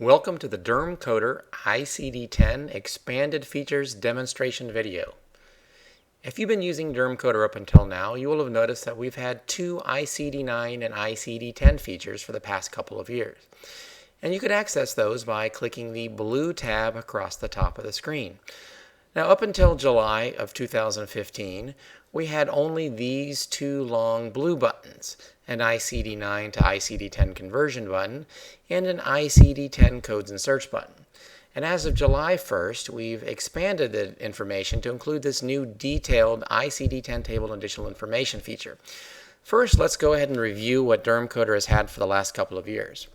Welcome to the DermCoder ICD-10 Expanded Features Demonstration video. If you've been using DermCoder up until now, you will have noticed that we've had two ICD-9 and ICD-10 features for the past couple of years. And you could access those by clicking the blue tab across the top of the screen. Now, up until July of 2015, we had only these two long blue buttons, an ICD-9 to ICD-10 conversion button and an ICD-10 codes and search button. And as of July 1st, we've expanded the information to include this new detailed ICD-10 table and additional information feature. First, let's go ahead and review what DermCoder has had for the last couple of years.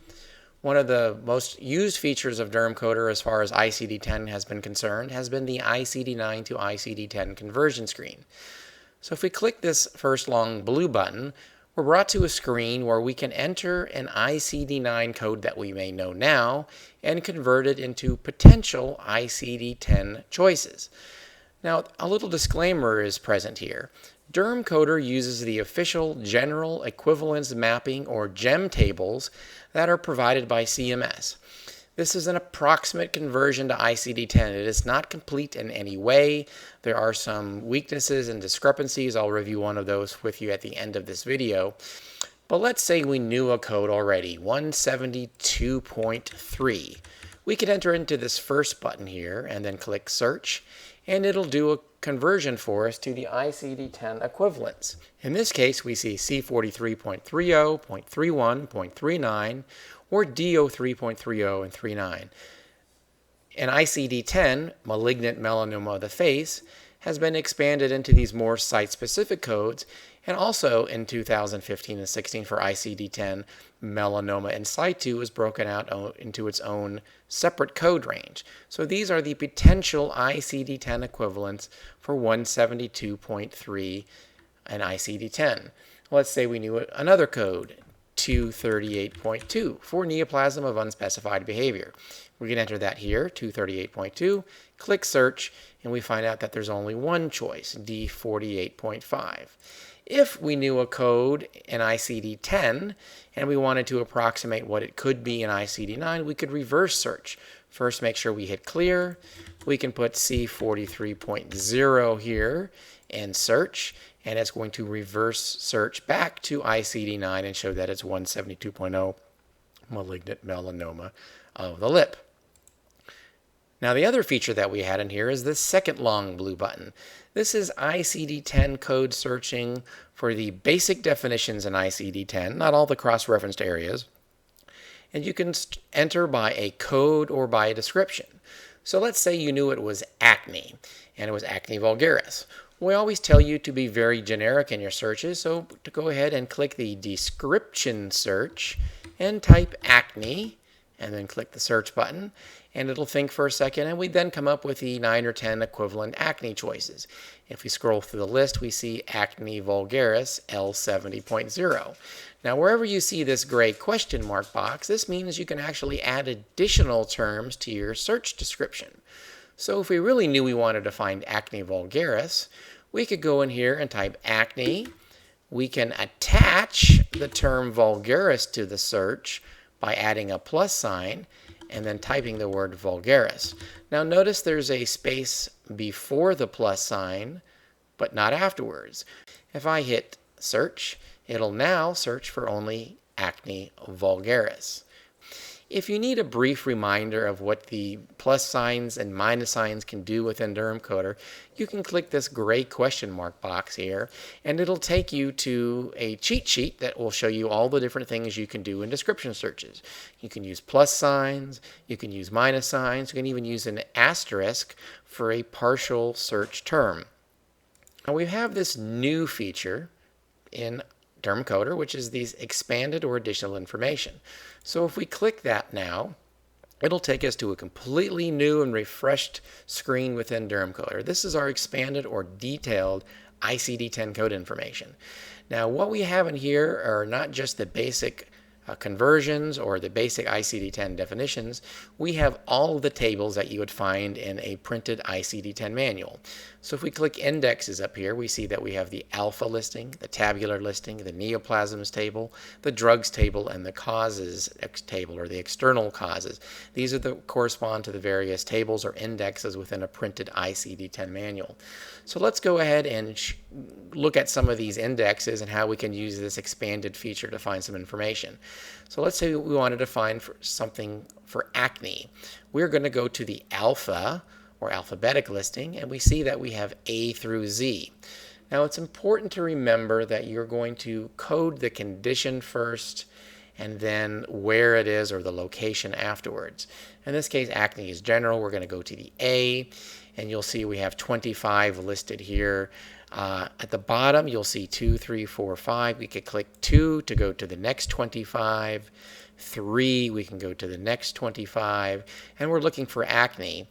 One of the most used features of DermCoder as far as ICD-10 has been concerned has been the ICD-9 to ICD-10 conversion screen. So if we click this first long blue button, we're brought to a screen where we can enter an ICD-9 code that we may know now and convert it into potential ICD-10 choices. Now, a little disclaimer is present here. DermCoder uses the official General Equivalence Mapping or GEM tables that are provided by CMS. This is an approximate conversion to ICD-10. It is not complete in any way. There are some weaknesses and discrepancies. I'll review one of those with you at the end of this video. But let's say we knew a code already, 172.3. We could enter into this first button here and then click search, and it'll do a conversion for us to the ICD-10 equivalents. In this case, we see C43.30, 0.31, 0.39, or DO3.30 and 39. And ICD-10, malignant melanoma of the face, has been expanded into these more site-specific codes, and also in 2015 and 16 for ICD-10, melanoma in situ was broken out into its own separate code range. So these are the potential ICD-10 equivalents for 172.3 and ICD-10. Let's say we knew another code, 238.2 for neoplasm of unspecified behavior. We can enter that here, 238.2, click search, and we find out that there's only one choice, D48.5. If we knew a code in ICD-10 and we wanted to approximate what it could be in ICD-9, we could reverse search. First, make sure we hit clear. We can put C43.0 here and search, and it's going to reverse search back to ICD-9 and show that it's 172.0 malignant melanoma of the lip. Now, the other feature that we had in here is this second long blue button. This is ICD-10 code searching for the basic definitions in ICD-10, not all the cross-referenced areas. And you can enter by a code or by a description. So let's say you knew it was acne, and it was acne vulgaris. We always tell you to be very generic in your searches, so to go ahead and click the description search and type acne, and then click the search button, and it'll think for a second, and we then come up with the 9 or 10 equivalent acne choices. If we scroll through the list, we see acne vulgaris L70.0. Now, wherever you see this gray question mark box, this means you can actually add additional terms to your search description. So if we really knew we wanted to find acne vulgaris, we could go in here and type acne. We can attach the term vulgaris to the search by adding a plus sign and then typing the word vulgaris. Now notice there's a space before the plus sign, but not afterwards. If I hit search, it'll now search for only acne vulgaris. If you need a brief reminder of what the plus signs and minus signs can do within DermCoder, you can click this gray question mark box here, and it'll take you to a cheat sheet that will show you all the different things you can do in description searches. You can use plus signs, you can use minus signs, you can even use an asterisk for a partial search term. Now we have this new feature in DermCoder, which is these expanded or additional information. So if we click that now, it'll take us to a completely new and refreshed screen within DermCoder. This is our expanded or detailed ICD-10 code information. Now, what we have in here are not just the basic conversions or the basic ICD-10 definitions, we have all of the tables that you would find in a printed ICD-10 manual. So if we click indexes up here, we see that we have the alpha listing, the tabular listing, the neoplasms table, the drugs table, and the causes table, or the external causes. These are the correspond to the various tables or indexes within a printed ICD-10 manual. So let's go ahead and look at some of these indexes and how we can use this expanded feature to find some information. So let's say we wanted to find something for acne. We're going to go to the alpha or alphabetic listing, and we see that we have A through Z. Now it's important to remember that you're going to code the condition first and then where it is or the location afterwards. In this case, acne is general. We're going to go to the A, and you'll see we have 25 listed here. At the bottom, you'll see 2, 3, 4, 5. We could click 2 to go to the next 25. 3, we can go to the next 25. And we're looking for acne.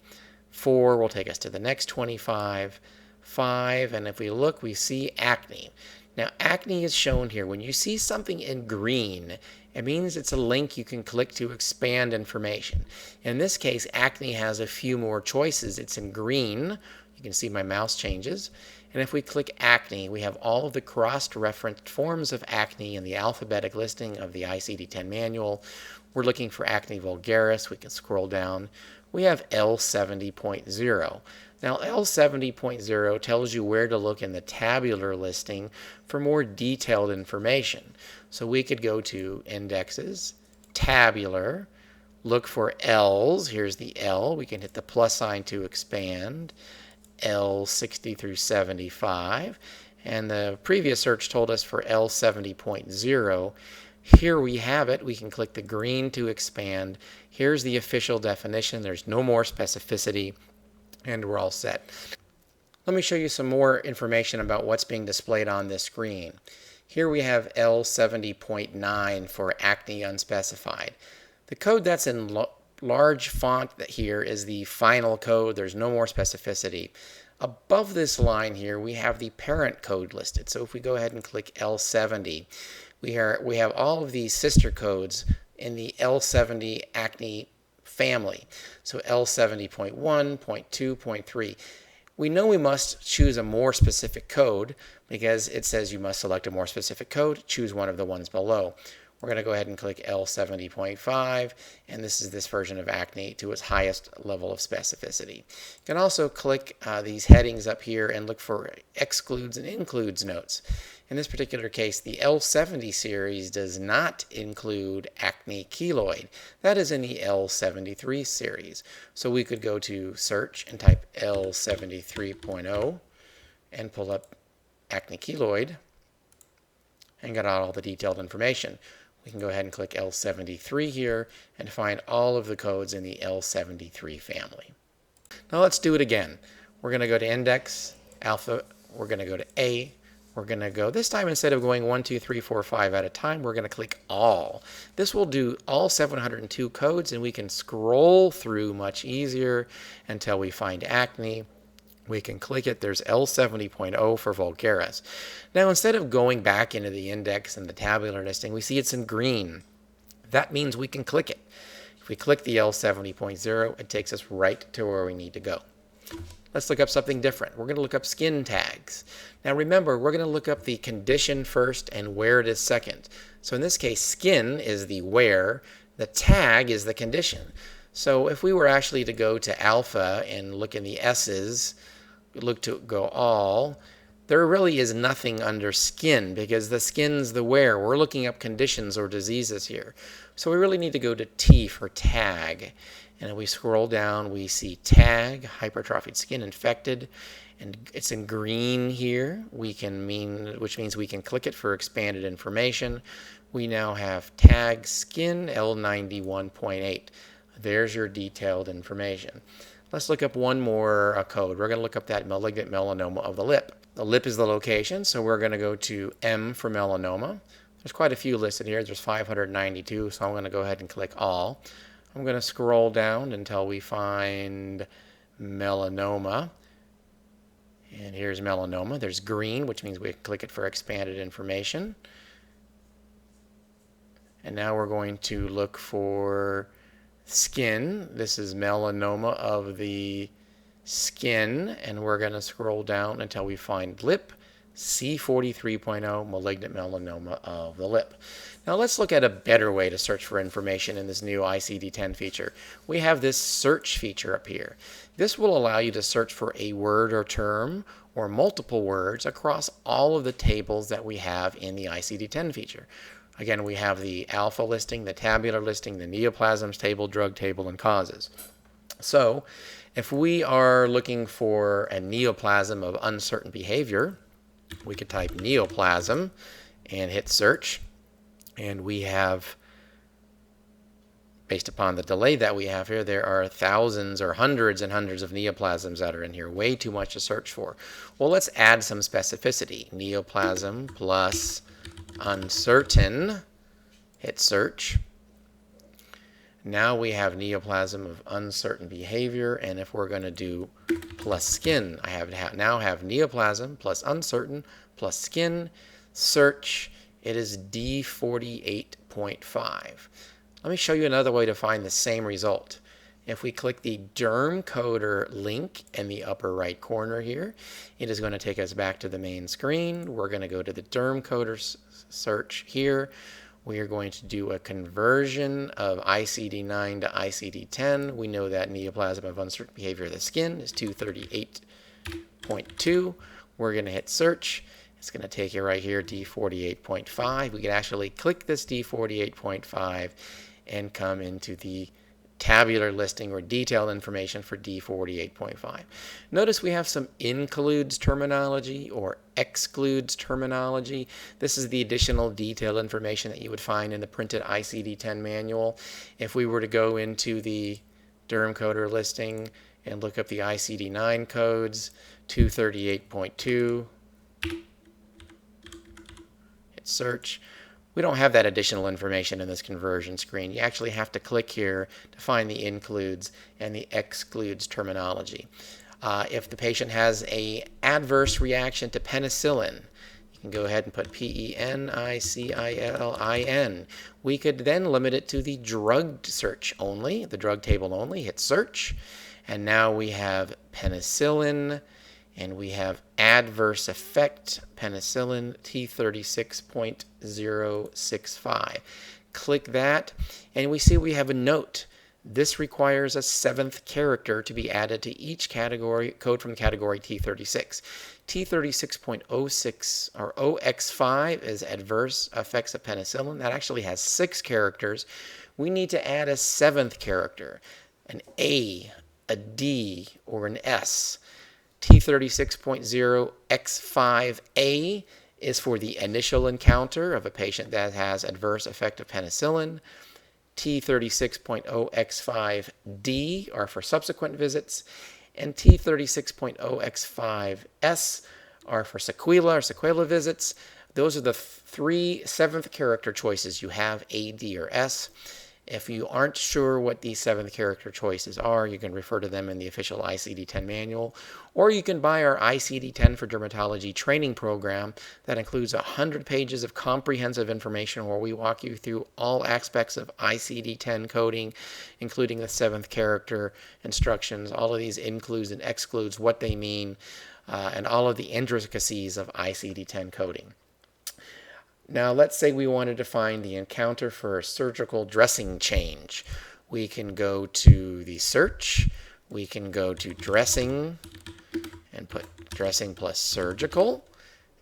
4 will take us to the next 25. 5, and if we look, we see acne. Now, acne is shown here. When you see something in green, it means it's a link you can click to expand information. In this case, acne has a few more choices. It's in green. You can see my mouse changes. And if we click acne, we have all of the cross-referenced forms of acne in the alphabetic listing of the ICD-10 manual. We're looking for acne vulgaris. We can scroll down. We have L70.0. Now, L70.0 tells you where to look in the tabular listing for more detailed information. So we could go to Indexes, Tabular, look for L's. Here's the L. We can hit the plus sign to expand, L60 through 75. And the previous search told us for L70.0. Here we have it. We can click the green to expand. Here's the official definition. There's no more specificity, and we're all set. Let me show you some more information about what's being displayed on this screen. Here we have L70.9 for acne unspecified. The code that's in large font here is the final code. There's no more specificity. Above this line here, we have the parent code listed. So if we go ahead and click L70, we have all of these sister codes in the L70 acne family. So L70.1, .2, .3. We know we must choose a more specific code because it says you must select a more specific code. Choose one of the ones below. We're going to go ahead and click L70.5, and this is this version of acne to its highest level of specificity. You can also click these headings up here and look for excludes and includes notes. In this particular case, the L70 series does not include acne keloid. That is in the L73 series. So we could go to search and type L73.0 and pull up acne keloid and get all the detailed information. We can go ahead and click L73 here and find all of the codes in the L73 family. Now let's do it again. We're going to go to index, alpha, we're going to go to A, we're going to go, this time instead of going 1, 2, 3, 4, 5 at a time, we're going to click all. This will do all 702 codes, and we can scroll through much easier until we find acne. We can click it. There's L70.0 for vulgaris. Now, instead of going back into the index and the tabular listing, we see it's in green. That means we can click it. If we click the L70.0, it takes us right to where we need to go. Let's look up something different. We're going to look up skin tags. Now remember, we're going to look up the condition first and where it is second. So in this case, skin is the where, the tag is the condition. So if we were actually to go to alpha and look in the S's, look to go all, there really is nothing under skin because the skin's the where. We're looking up conditions or diseases here. So we really need to go to T for tag. And if we scroll down, we see tag, hypertrophied skin infected, and it's in green here. Which means we can click it for expanded information. We now have tag skin L91.8. There's your detailed information. Let's look up one more code. We're going to look up that malignant melanoma of the lip. The lip is the location, so we're going to go to M for melanoma. There's quite a few listed here. There's 592, so I'm going to go ahead and click all. I'm going to scroll down until we find melanoma. And here's melanoma. There's green, which means we click it for expanded information. And now we're going to look for skin. This is melanoma of the skin, and we're going to scroll down until we find lip, C43.0, malignant melanoma of the lip. Now let's look at a better way to search for information in this new ICD-10 feature. We have this search feature up here. This will allow you to search for a word or term or multiple words across all of the tables that we have in the ICD-10 feature. Again, we have the alpha listing, the tabular listing, the neoplasms table, drug table, and causes. So if we are looking for a neoplasm of uncertain behavior, we could type neoplasm and hit search. And we have, based upon the delay that we have here, there are thousands or hundreds and hundreds of neoplasms that are in here. Way too much to search for. Well, let's add some specificity. Neoplasm plus uncertain. Hit search. Now we have neoplasm of uncertain behavior, and if we're going to do plus skin, I now have neoplasm plus uncertain plus skin. Search. It is D48.5. Let me show you another way to find the same result. If we click the DermCoder link in the upper right corner here, it is going to take us back to the main screen. We're going to go to the DermCoder search here. We are going to do a conversion of ICD-9 to ICD-10. We know that neoplasm of uncertain behavior of the skin is 238.2. We're going to hit search. It's going to take you right here, D48.5. We can actually click this D48.5 and come into the tabular listing or detailed information for D48.5. Notice we have some includes terminology or excludes terminology. This is the additional detailed information that you would find in the printed ICD-10 manual. If we were to go into the DermCoder listing and look up the ICD-9 codes, 238.2, hit search. We don't have that additional information in this conversion screen. You actually have to click here to find the includes and the excludes terminology. If the patient has an adverse reaction to penicillin, you can go ahead and put penicillin. We could then limit it to the drug search only, the drug table only. Hit search, and now we have penicillin, and we have adverse effect, penicillin T36.065. Click that, and we see we have a note. This requires a 7th character to be added to each category code from category T36. T36.06 or OX5 is adverse effects of penicillin. That actually has 6 characters. We need to add a 7th character, an A, a D, or an S. T36.0X5A is for the initial encounter of a patient that has adverse effect of penicillin. T36.0X5D are for subsequent visits. And T36.0X5S are for sequela visits. Those are the 3 7th character choices you have, A, D, or S. If you aren't sure what these 7th character choices are, you can refer to them in the official ICD-10 manual, or you can buy our ICD-10 for Dermatology training program that includes 100 pages of comprehensive information where we walk you through all aspects of ICD-10 coding, including the 7th character instructions, all of these includes and excludes, what they mean, and all of the intricacies of ICD-10 coding. Now, let's say we wanted to find the encounter for a surgical dressing change. We can go to the search. We can go to dressing and put dressing plus surgical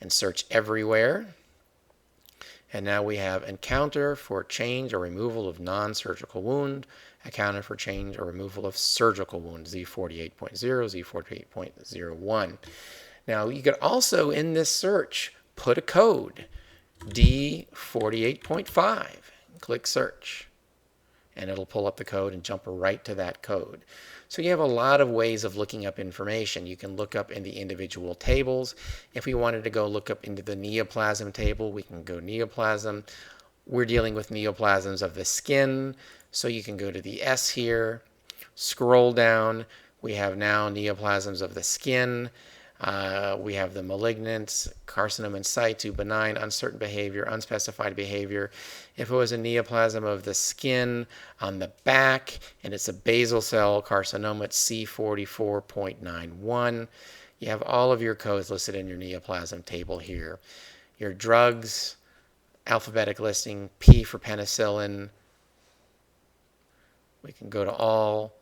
and search everywhere. And now we have encounter for change or removal of non-surgical wound, encounter for change or removal of surgical wound, Z48.0, Z48.01. Now, you could also, in this search, put a code. D48.5. Click search, and it'll pull up the code and jump right to that code. So you have a lot of ways of looking up information. You can look up in the individual tables. If we wanted to go look up into the neoplasm table, we can go neoplasm. We're dealing with neoplasms of the skin, so you can go to the S here, scroll down. We have now neoplasms of the skin. We have the malignant, carcinoma in situ, benign, uncertain behavior, unspecified behavior. If it was a neoplasm of the skin on the back and it's a basal cell carcinoma, it's C44.91. You have all of your codes listed in your neoplasm table here. Your drugs, alphabetic listing, P for penicillin. We can go to all.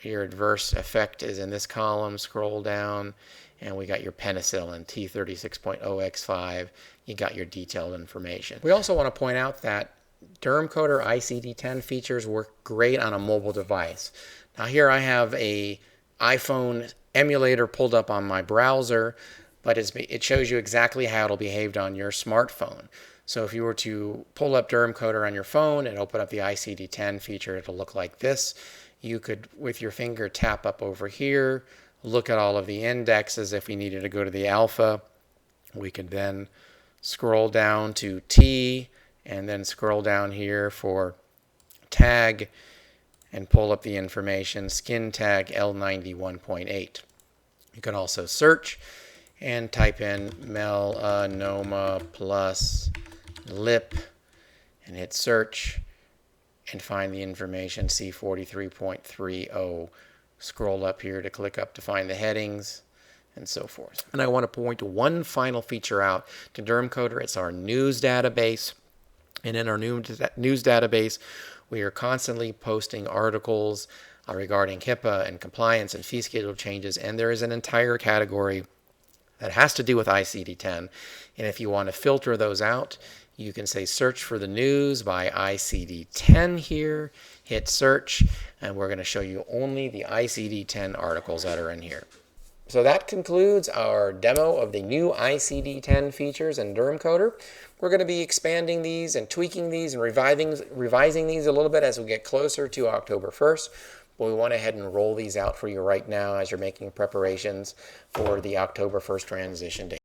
Your adverse effect is in this column. Scroll down, and we got your penicillin, T36.0x5. You got your detailed information. We also want to point out that DermCoder ICD-10 features work great on a mobile device. Now here I have a iPhone emulator pulled up on my browser, but it shows you exactly how it'll behave on your smartphone. So if you were to pull up DermCoder on your phone and open up the ICD-10 feature, it'll look like this. You could, with your finger, tap up over here, look at all of the indexes. If we needed to go to the alpha, we could then scroll down to T and then scroll down here for tag and pull up the information, skin tag L91.8. You can also search and type in melanoma plus lip and hit search and find the information, C43.30. Scroll up here to click up to find the headings and so forth. And I want to point one final feature out to DermCoder. It's our news database. And in our news database, we are constantly posting articles regarding HIPAA and compliance and fee schedule changes. And there is an entire category that has to do with ICD-10. And if you want to filter those out, you can say search for the news by ICD-10 here, hit search, and we're going to show you only the ICD-10 articles that are in here. So that concludes our demo of the new ICD-10 features in DermCoder. We're going to be expanding these and tweaking these and revising these a little bit as we get closer to October 1st. But we went ahead and roll these out for you right now as you're making preparations for the October 1st transition date.